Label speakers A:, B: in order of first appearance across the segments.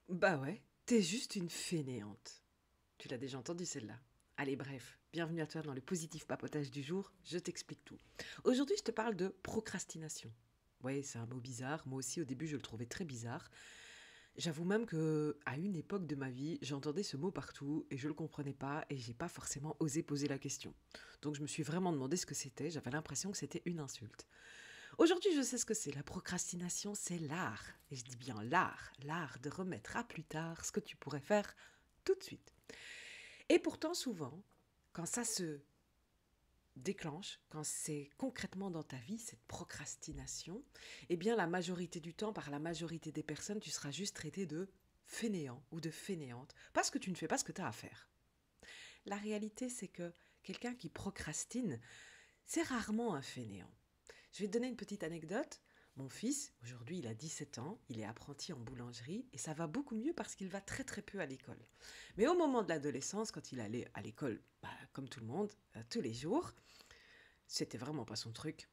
A: Bah ouais, t'es juste une fainéante. Tu l'as déjà entendu celle-là. Allez, bref, bienvenue à toi dans le positif papotage du jour, je t'explique tout. Aujourd'hui, je te parle de procrastination. Ouais, c'est un mot bizarre, moi aussi au début je le trouvais très bizarre. J'avoue même que à une époque de ma vie, j'entendais ce mot partout et je le comprenais pas et j'ai pas forcément osé poser la question. Donc je me suis vraiment demandé ce que c'était, j'avais l'impression que c'était une insulte. Aujourd'hui, je sais ce que c'est. La procrastination, c'est l'art. Et je dis bien l'art de remettre à plus tard ce que tu pourrais faire tout de suite. Et pourtant, souvent, quand ça se déclenche, quand c'est concrètement dans ta vie, cette procrastination, eh bien, la majorité du temps, par la majorité des personnes, tu seras juste traité de fainéant ou de fainéante parce que tu ne fais pas ce que tu as à faire. La réalité, c'est que quelqu'un qui procrastine, c'est rarement un fainéant. Je vais te donner une petite anecdote. Mon fils, aujourd'hui, il a 17 ans, il est apprenti en boulangerie et ça va beaucoup mieux parce qu'il va très très peu à l'école. Mais au moment de l'adolescence, quand il allait à l'école, comme tout le monde, tous les jours, c'était vraiment pas son truc.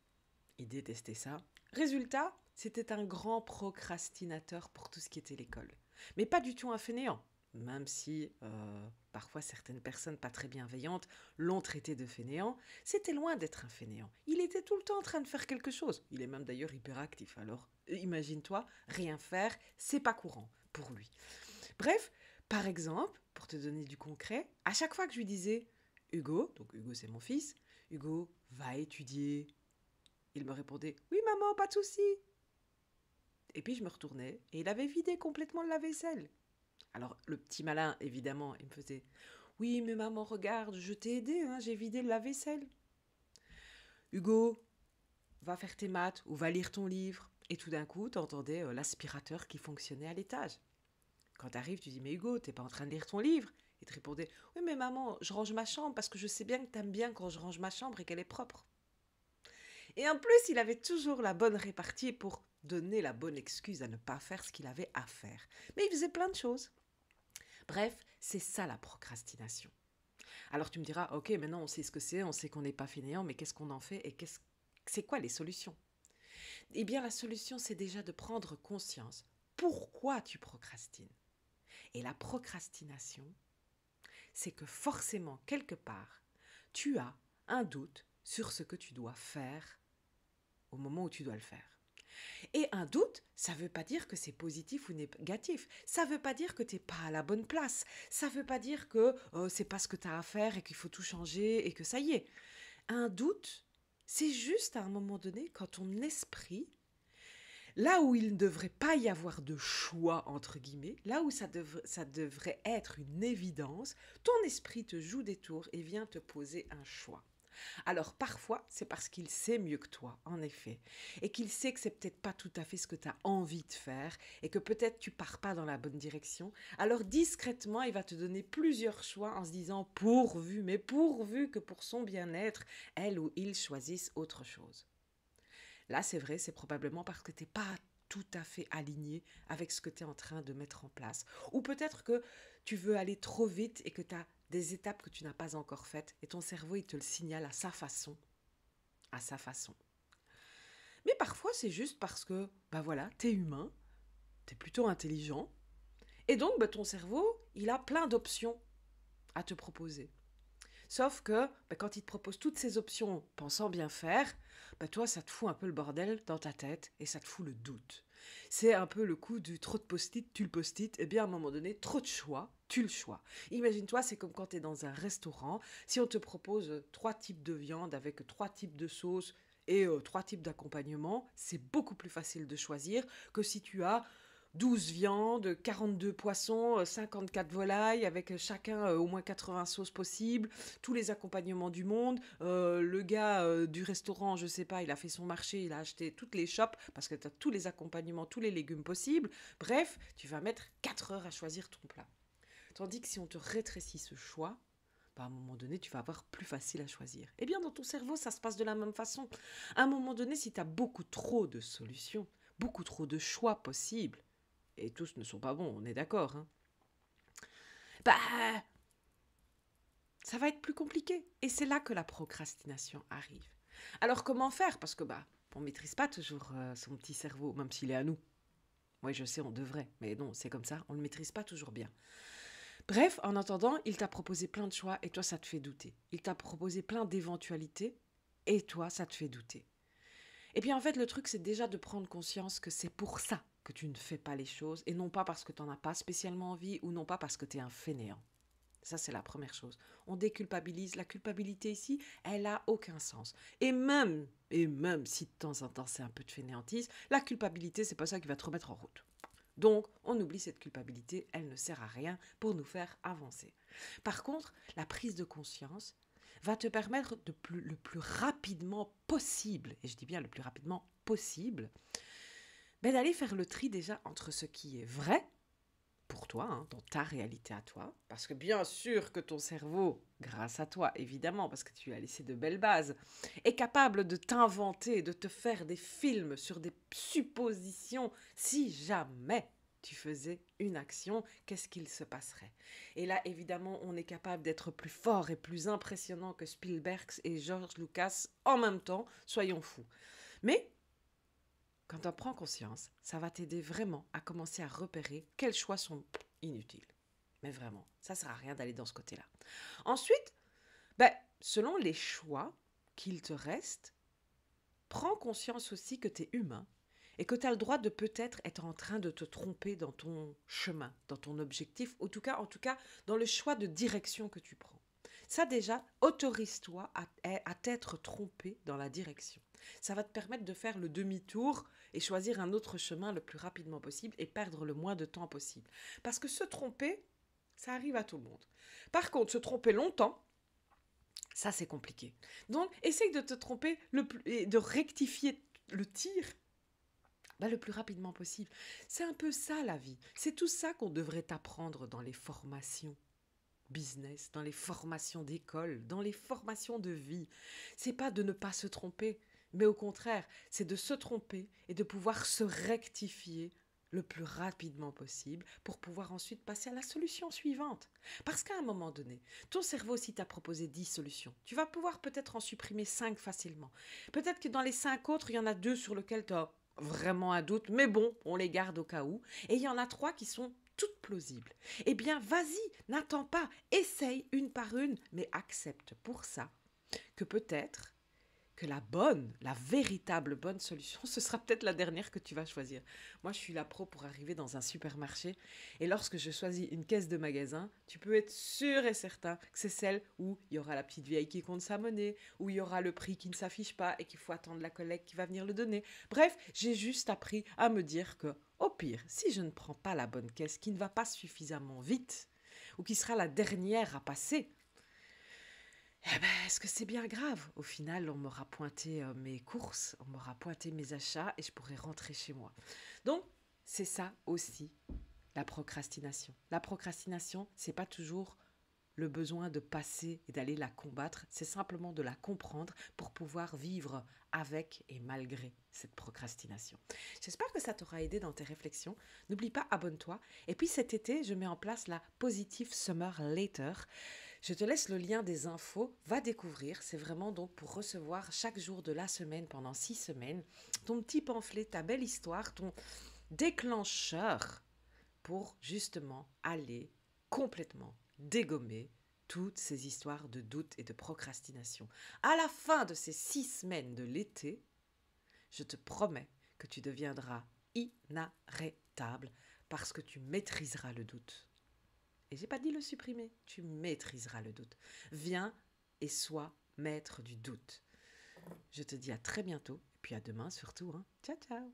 A: Il détestait ça. Résultat, c'était un grand procrastinateur pour tout ce qui était l'école. Mais pas du tout un fainéant, même si parfois certaines personnes pas très bienveillantes l'ont traité de fainéant, c'était loin d'être un fainéant. Il était tout le temps en train de faire quelque chose. Il est même d'ailleurs hyperactif. Alors imagine-toi, rien faire, c'est pas courant pour lui. Bref, par exemple, pour te donner du concret, à chaque fois que je lui disais Hugo, donc Hugo c'est mon fils, Hugo va étudier, il me répondait oui maman, pas de souci. Et puis je me retournais et il avait vidé complètement le lave-vaisselle. Alors le petit malin, évidemment, il me faisait oui mais maman regarde, je t'ai aidé, hein, j'ai vidé le lave-vaisselle. Hugo, va faire tes maths ou va lire ton livre. Et tout d'un coup, t'entendais l'aspirateur qui fonctionnait à l'étage. Quand t'arrives, tu dis mais Hugo, t'es pas en train de lire ton livre. Il te répondait oui mais maman, je range ma chambre parce que je sais bien que t'aimes bien quand je range ma chambre et qu'elle est propre. Et en plus, il avait toujours la bonne répartie pour donner la bonne excuse à ne pas faire ce qu'il avait à faire. Mais il faisait plein de choses. Bref, c'est ça la procrastination. Alors tu me diras, ok, maintenant on sait ce que c'est, on sait qu'on n'est pas fainéant, mais qu'est-ce qu'on en fait et c'est quoi les solutions? Eh bien, la solution, c'est déjà de prendre conscience. Pourquoi tu procrastines? Et la procrastination, c'est que forcément, quelque part, tu as un doute sur ce que tu dois faire au moment où tu dois le faire. Et un doute, ça ne veut pas dire que c'est positif ou négatif. Ça ne veut pas dire que tu n'es pas à la bonne place. Ça ne veut pas dire que c'est pas ce que tu as à faire et qu'il faut tout changer et que ça y est. Un doute, c'est juste à un moment donné quand ton esprit, là où il ne devrait pas y avoir de choix, entre guillemets, là où ça devrait être une évidence, ton esprit te joue des tours et vient te poser un choix. Alors parfois, c'est parce qu'il sait mieux que toi, en effet, et qu'il sait que c'est peut-être pas tout à fait ce que tu as envie de faire, et que peut-être tu pars pas dans la bonne direction. Alors discrètement, il va te donner plusieurs choix en se disant pourvu, mais pourvu que pour son bien-être, elle ou il choisisse autre chose. Là, c'est vrai, c'est probablement parce que tu n'es pas tout à fait aligné avec ce que tu es en train de mettre en place. Ou peut-être que tu veux aller trop vite et que tu as des étapes que tu n'as pas encore faites et ton cerveau, il te le signale à sa façon. À sa façon. Mais parfois, c'est juste parce que, bah voilà, t'es humain, t'es plutôt intelligent, et donc bah, ton cerveau, il a plein d'options à te proposer. Sauf que quand il te propose toutes ces options pensant bien faire, toi, ça te fout un peu le bordel dans ta tête et ça te fout le doute. C'est un peu le coup du trop de post-it, tu le post-it, et bien à un moment donné, trop de choix, tu le choix. Imagine-toi, c'est comme quand tu es dans un restaurant, si on te propose trois types de viande avec trois types de sauces et trois types d'accompagnement, c'est beaucoup plus facile de choisir que si tu as 12 viandes, 42 poissons, 54 volailles, avec chacun au moins 80 sauces possibles, tous les accompagnements du monde. Le gars du restaurant, je sais pas, il a fait son marché, il a acheté toutes les chopes parce que tu as tous les accompagnements, tous les légumes possibles. Bref, tu vas mettre 4 heures à choisir ton plat. Tandis que si on te rétrécit ce choix, à un moment donné, tu vas avoir plus facile à choisir. Eh bien, dans ton cerveau, ça se passe de la même façon. À un moment donné, si tu as beaucoup trop de solutions, beaucoup trop de choix possibles, et tous ne sont pas bons, on est d'accord, hein, bah, ça va être plus compliqué. Et c'est là que la procrastination arrive. Alors comment faire? Parce que on ne maîtrise pas toujours son petit cerveau, même s'il est à nous. Oui, je sais, on devrait, mais non, c'est comme ça, on ne le maîtrise pas toujours bien. Bref, en attendant, il t'a proposé plein de choix et toi, ça te fait douter. Il t'a proposé plein d'éventualités et toi, ça te fait douter. Et puis en fait, le truc, c'est déjà de prendre conscience que c'est pour ça que tu ne fais pas les choses et non pas parce que tu n'en as pas spécialement envie ou non pas parce que tu es un fainéant. Ça, c'est la première chose. On déculpabilise. La culpabilité ici, elle n'a aucun sens. Et même si de temps en temps c'est un peu de fainéantise, la culpabilité, c'est pas ça qui va te remettre en route. Donc, on oublie cette culpabilité, elle ne sert à rien pour nous faire avancer. Par contre, la prise de conscience va te permettre le plus rapidement possible, et je dis bien le plus rapidement possible, d'aller faire le tri déjà entre ce qui est vrai pour toi, hein, dans ta réalité à toi, parce que bien sûr que ton cerveau, grâce à toi, évidemment, parce que tu lui as laissé de belles bases, est capable de t'inventer, de te faire des films sur des suppositions. Si jamais tu faisais une action, qu'est-ce qu'il se passerait? Et là, évidemment, on est capable d'être plus fort et plus impressionnant que Spielberg et George Lucas en même temps, soyons fous. Mais quand tu en prends conscience, ça va t'aider vraiment à commencer à repérer quels choix sont inutiles. Mais vraiment, ça ne sert à rien d'aller dans ce côté-là. Ensuite, selon les choix qu'il te reste, prends conscience aussi que tu es humain et que tu as le droit de peut-être être en train de te tromper dans ton chemin, dans ton objectif, en tout cas dans le choix de direction que tu prends. Ça déjà, autorise-toi à t'être trompé dans la direction. Ça va te permettre de faire le demi-tour et choisir un autre chemin le plus rapidement possible et perdre le moins de temps possible. Parce que se tromper, ça arrive à tout le monde. Par contre, se tromper longtemps, ça c'est compliqué. Donc, essaye de te tromper et de rectifier le tir le plus rapidement possible. C'est un peu ça la vie. C'est tout ça qu'on devrait t'apprendre dans les formations business, dans les formations d'école, dans les formations de vie. C'est pas de ne pas se tromper, mais au contraire, c'est de se tromper et de pouvoir se rectifier le plus rapidement possible pour pouvoir ensuite passer à la solution suivante. Parce qu'à un moment donné, ton cerveau, si t'a proposé 10 solutions, tu vas pouvoir peut-être en supprimer 5 facilement. Peut-être que dans les 5 autres, il y en a 2 sur lesquels tu as vraiment un doute, mais bon, on les garde au cas où. Et il y en a 3 qui sont toutes plausibles. Eh bien, vas-y, n'attends pas, essaye une par une, mais accepte pour ça que peut-être que la véritable bonne solution, ce sera peut-être la dernière que tu vas choisir. Moi, je suis la pro pour arriver dans un supermarché et lorsque je choisis une caisse de magasin, tu peux être sûr et certain que c'est celle où il y aura la petite vieille qui compte sa monnaie, où il y aura le prix qui ne s'affiche pas et qu'il faut attendre la collègue qui va venir le donner. Bref, j'ai juste appris à me dire que, au pire, si je ne prends pas la bonne caisse qui ne va pas suffisamment vite ou qui sera la dernière à passer, est-ce que c'est bien grave? Au final, on m'aura pointé mes courses, on m'aura pointé mes achats et je pourrai rentrer chez moi. Donc, c'est ça aussi, la procrastination. La procrastination, c'est pas toujours le besoin de passer et d'aller la combattre, c'est simplement de la comprendre pour pouvoir vivre avec et malgré cette procrastination. J'espère que ça t'aura aidé dans tes réflexions. N'oublie pas, abonne-toi. Et puis cet été, je mets en place la Positive Summer Letter. Je te laisse le lien des infos, va découvrir, c'est vraiment donc pour recevoir chaque jour de la semaine pendant 6 semaines, ton petit pamphlet, ta belle histoire, ton déclencheur pour justement aller complètement dégommer toutes ces histoires de doute et de procrastination. À la fin de ces 6 semaines de l'été, je te promets que tu deviendras inarrêtable parce que tu maîtriseras le doute. Et j'ai pas dit le supprimer, tu maîtriseras le doute. Viens et sois maître du doute. Je te dis à très bientôt, et puis à demain surtout. Ciao, ciao.